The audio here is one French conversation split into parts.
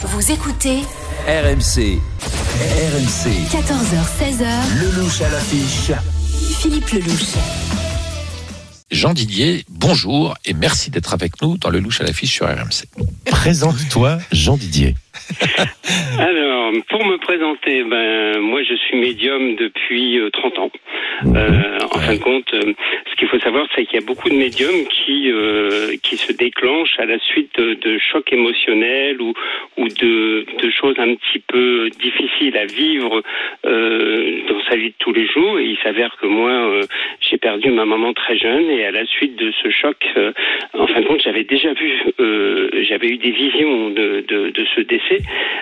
Vous écoutez RMC. 14h-16h. Lelouch à l'affiche. Philippe Lelouch. Jean Didier, bonjour et merci d'être avec nous dans Lelouch à l'affiche sur RMC. Présente-toi, Jean Didier. Alors, pour me présenter, moi je suis médium depuis 30 ans. En fin de compte, ce qu'il faut savoir, c'est qu'il y a beaucoup de médiums qui se déclenchent à la suite de chocs émotionnels ou de choses un petit peu difficiles à vivre dans sa vie de tous les jours. Et il s'avère que moi, j'ai perdu ma maman très jeune, et à la suite de ce choc, en fin de compte, j'avais eu des visions de ce décès,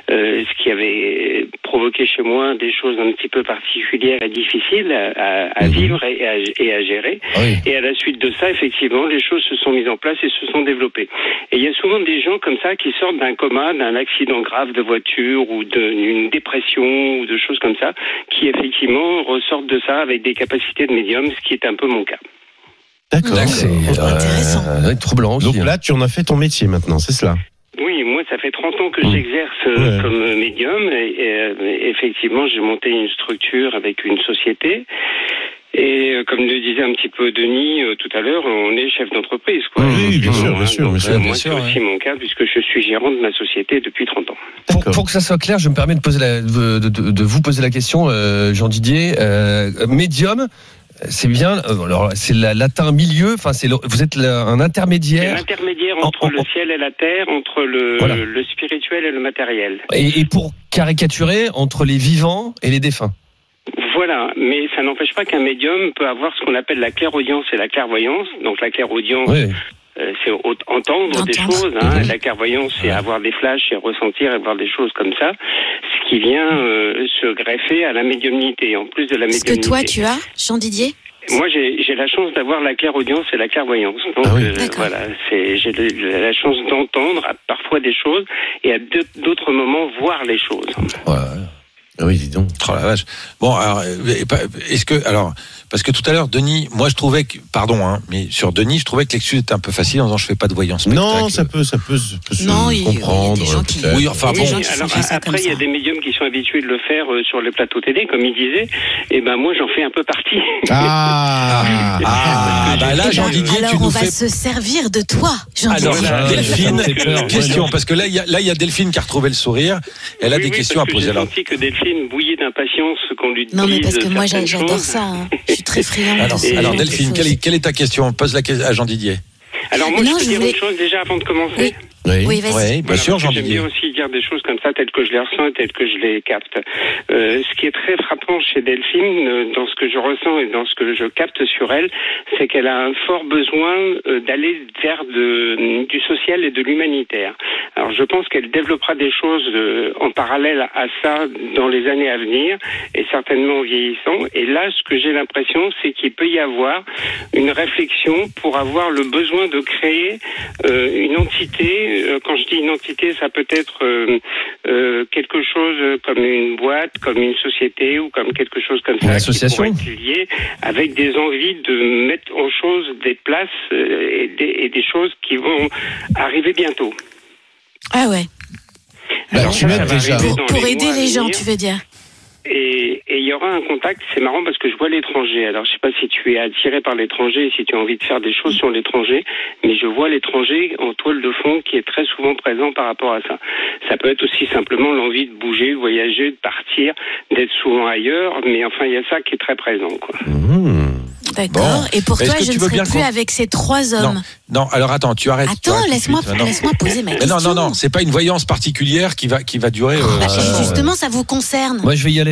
ce qui avait provoqué chez moi des choses un petit peu particulières et difficiles à vivre et à gérer. Oui. Et à la suite de ça, effectivement, les choses se sont mises en place et se sont développées. Et il y a souvent des gens comme ça qui sortent d'un coma, d'un accident grave de voiture ou d'une dépression ou de choses comme ça, qui effectivement ressortent de ça avec des capacités de médium, ce qui est un peu mon cas. D'accord. C'est intéressant. Troublant aussi. Donc là, tu en as fait ton métier maintenant, c'est cela? Oui, moi, ça fait 30 ans que j'exerce comme médium. Et effectivement, j'ai monté une structure avec une société. Et comme le disait un petit peu Denis tout à l'heure, on est chef d'entreprise, quoi. Oui, bien sûr. Moi, c'est aussi mon cas, puisque je suis gérant de ma société depuis 30 ans. Pour que ça soit clair, je me permets de vous poser la question, Jean Didier. Médium, c'est bien. Alors, c'est le latin milieu. Enfin, vous êtes un intermédiaire. C'est l'intermédiaire entre le ciel et la terre, entre le spirituel et le matériel. Et pour caricaturer, entre les vivants et les défunts. Voilà, mais ça n'empêche pas qu'un médium peut avoir ce qu'on appelle la clairaudience et la clairvoyance. Donc la clairaudience, c'est entendre des choses. La clairvoyance, c'est avoir des flashs et ressentir et voir des choses comme ça. Ce qui vient se greffer à la médiumnité, en plus de la médiumnité. Ce que toi tu as, Jean Didier? Moi, j'ai la chance d'avoir la clairaudience et la clairvoyance. Donc, voilà, j'ai la chance d'entendre parfois des choses et à d'autres moments voir les choses. Ouais. Oui, dis donc. Oh la vache. Bon, alors, parce que tout à l'heure, Denis, moi je trouvais que, mais sur Denis, je trouvais que l'excuse était un peu facile en disant je fais pas de voyance spectacle. Non, ça peut se comprendre. Il y a des gens qui, Oui, enfin bon. Alors après, il y a des médiums qui sont habitués de le faire sur les plateaux télé, comme il disait. Et moi, j'en fais un peu partie. Là, Jean Didier, alors, tu nous on va fais. se servir de toi, Jean Alors, Didier. Delphine, question, parce que là, il y a Delphine qui a retrouvé le sourire. Elle a des questions à poser. J'ai senti que Delphine bouillait d'impatience qu'on lui dise. Non, mais parce que moi, certaines j'adore choses. ça. Je suis très friande. Alors Delphine, quelle est ta question? Pose la question à Jean Didier. Alors moi, je peux dire une chose déjà avant de commencer. Oui, vas-y. Oui, bien sûr, Jean J'aime Didier. bien aussi dire des choses comme ça, telles que je les ressens et telles que je les capte. Ce qui est très frappant chez Delphine, dans ce que je ressens et dans ce que je capte sur elle, c'est qu'elle a un fort besoin d'aller vers du social et de l'humanitaire. Alors je pense qu'elle développera des choses en parallèle à ça dans les années à venir, et certainement en vieillissant. Et là, ce que j'ai l'impression, c'est qu'il peut y avoir une réflexion pour avoir le besoin de créer une entité. Quand je dis une entité, ça peut être quelque chose comme une boîte, comme une société ou comme quelque chose comme ça. Une association qui pourrait être lié avec des envies de mettre en chose des places et des choses qui vont arriver bientôt. Ah ouais. Alors, tu m'aides déjà. Pour aider les gens, tu veux dire? Et il y aura un contact, c'est marrant parce que je vois l'étranger. Alors je sais pas si tu es attiré par l'étranger, si tu as envie de faire des choses sur l'étranger, mais je vois l'étranger en toile de fond qui est très souvent présent par rapport à ça. Ça peut être aussi simplement l'envie de bouger, de voyager, de partir, d'être souvent ailleurs, mais enfin il y a ça qui est très présent, quoi. D'accord. Bon. Et pour Est-ce toi, que je tu ne veux serai bien plus avec ces trois hommes. Non, alors attends, tu arrêtes. Attends, laisse-moi poser ma question. Non, c'est pas une voyance particulière qui va durer. Justement, ça vous concerne. Moi, je vais y aller.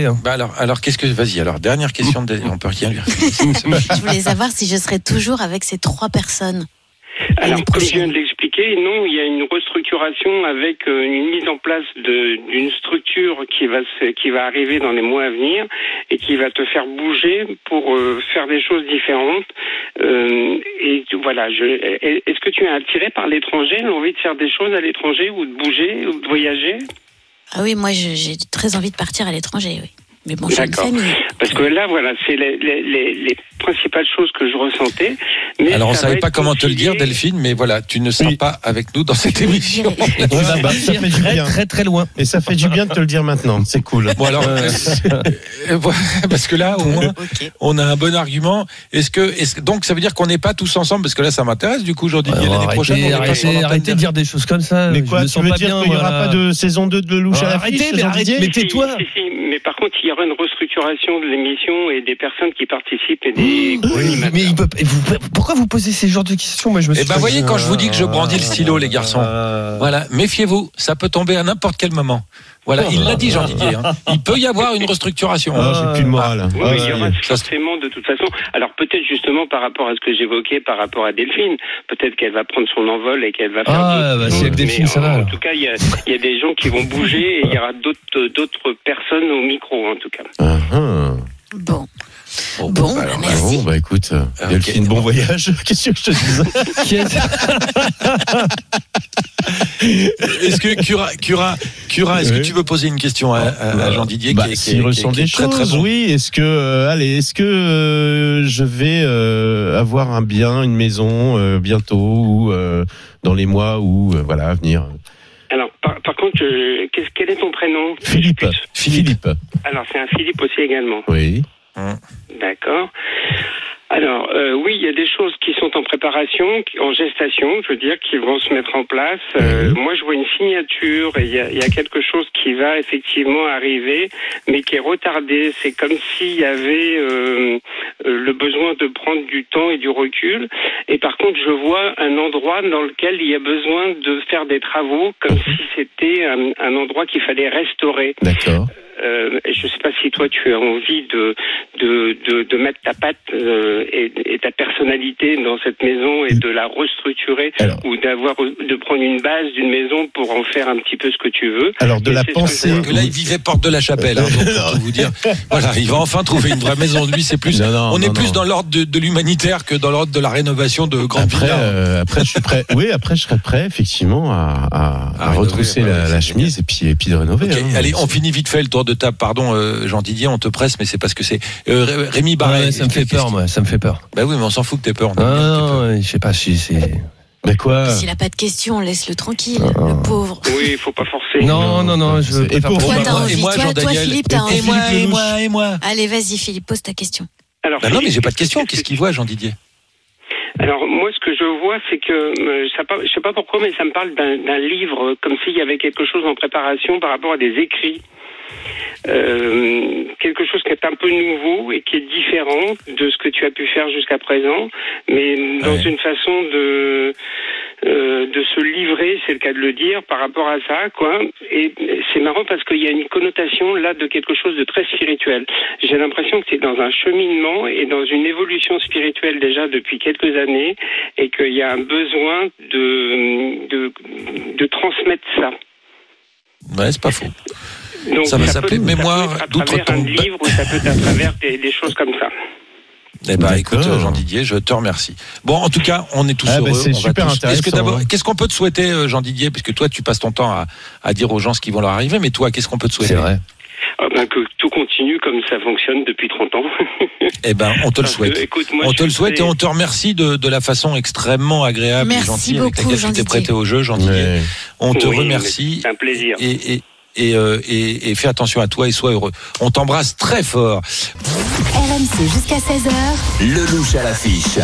Alors qu'est-ce que vas-y, alors dernière question, on peut rien lui refuser. Je voulais savoir si je serais toujours avec ces trois personnes. Alors, comme je viens de l'expliquer, non, il y a une restructuration avec une mise en place d'une structure qui va arriver dans les mois à venir et qui va te faire bouger pour faire des choses différentes. Et voilà, est-ce que tu es attiré par l'étranger, l'envie de faire des choses à l'étranger ou de bouger ou de voyager? Ah oui, moi j'ai très envie de partir à l'étranger, oui. Mais bon, j'ai une famille. Parce que là, voilà, c'est les principales choses que je ressentais. Mais alors, on ne savait pas comment te le dire, Delphine, mais voilà, tu ne seras pas avec nous dans cette émission. Et tu vas partir très très loin. Et ça fait du bien de te le dire maintenant. C'est cool. Bon, alors, parce que là, au moins, on a un bon argument. Donc, ça veut dire qu'on n'est pas tous ensemble, parce que là, ça m'intéresse, du coup, aujourd'hui, l'année prochaine. Arrêtez de dire des choses comme ça. Mais quoi, tu veux dire qu'il n'y aura pas de saison 2 de Lelouch à l'affiche? Arrêtez, mais tais-toi. Mais par contre, il y aura une restructuration de l'émission et des personnes qui participent et des mais pourquoi vous posez ces genres de questions? Moi, je me suis voyez, quand je vous dis que je brandis le stylo, les garçons, voilà, méfiez-vous, ça peut tomber à n'importe quel moment. Voilà, il l'a dit, Jean-Didier. Il peut y avoir une restructuration. J'ai plus le moral. Oui, il y aura forcément de toute façon. Alors peut-être justement par rapport à ce que j'évoquais par rapport à Delphine, peut-être qu'elle va prendre son envol et qu'elle va faire si avec Delphine, ça va. En tout cas, il y a des gens qui vont bouger et il y aura d'autres personnes au micro, en tout cas. Bon. Bon, merci. Bon, écoute, Delphine, bon voyage. Qu'est-ce que je te disais? Est-ce que Cura, est-ce que tu veux poser une question à Jean-Didier s'il ressent des choses, très bon. Oui. Est-ce que je vais avoir un bien, une maison bientôt ou dans les mois ou à venir? Alors, par contre, quel est ton prénom? Philippe. Alors, c'est un Philippe aussi également. Oui. D'accord. Alors, oui, il y a des choses qui sont en préparation, en gestation, je veux dire, qui vont se mettre en place. Moi, je vois une signature et il y a quelque chose qui va effectivement arriver, mais qui est retardé. C'est comme s'il y avait le besoin de prendre du temps et du recul. Et par contre, je vois un endroit dans lequel il y a besoin de faire des travaux, comme si c'était un endroit qu'il fallait restaurer. D'accord. Je ne sais pas si toi tu as envie de mettre ta patte et ta personnalité dans cette maison et de la restructurer ou de prendre une base d'une maison pour en faire un petit peu ce que tu veux. Alors de la pensée. Que là il vivait porte de la Chapelle, donc pour tout vous dire. Voilà, il va enfin trouver une vraie maison. Lui, c'est plus. On est plus dans l'ordre de l'humanitaire que dans l'ordre de la rénovation de grandes villas. Après, je suis prêt. Oui, après je serai prêt effectivement à retrousser la chemise et puis de rénover. Okay. Allez, on finit vite fait le tour de table. Pardon, Jean-Didier, on te presse, mais c'est parce que c'est Rémi Barret. Ça me fait peur, moi. Ça me fait peur. Bah oui, mais on s'en fout que t'aies peur. Non, je sais pas si c'est. Mais quoi? S'il a pas de questions, laisse-le tranquille, le pauvre. Oui, il faut pas forcer. Non, je veux pas. Toi, t'as envie. Et moi, toi, Philippe, t'as envie. Et moi. Allez, vas-y, Philippe, pose ta question. Alors, non, mais j'ai pas de question. Qu'est-ce qu'il voit, Jean-Didier? Alors moi, ce que je vois, c'est que je sais pas pourquoi, mais ça me parle d'un livre, comme s'il y avait quelque chose en préparation par rapport à des écrits. Quelque chose qui est un peu nouveau et qui est différent de ce que tu as pu faire jusqu'à présent, mais dans une façon de se livrer, c'est le cas de le dire, par rapport à ça, quoi. Et c'est marrant parce qu'il y a une connotation là de quelque chose de très spirituel. J'ai l'impression que c'est dans un cheminement et dans une évolution spirituelle déjà depuis quelques années, et qu'il y a un besoin de transmettre ça. Ouais, c'est pas faux. Donc, ça va s'appeler Mémoire d'outre-tombe. Un livre, ou ça peut être à travers des choses comme ça. Eh ben, écoute, Jean-Didier, je te remercie. Bon, en tout cas, on est tous heureux. C'est super intéressant. Qu'est-ce qu'on peut te souhaiter, Jean-Didier, parce que toi, tu passes ton temps à dire aux gens ce qui vont leur arriver, mais toi, qu'est-ce qu'on peut te souhaiter? C'est vrai. Que tout continue comme ça fonctionne depuis 30 ans. Eh ben, on te le souhaite. On te le souhaite et on te remercie de la façon extrêmement agréable et gentille avec laquelle tu t'es prêté au jeu, Jean-Didier. On te remercie. C'est un plaisir. Et fais attention à toi et sois heureux. On t'embrasse très fort. RMC jusqu'à 16h. Lelouch à l'affiche.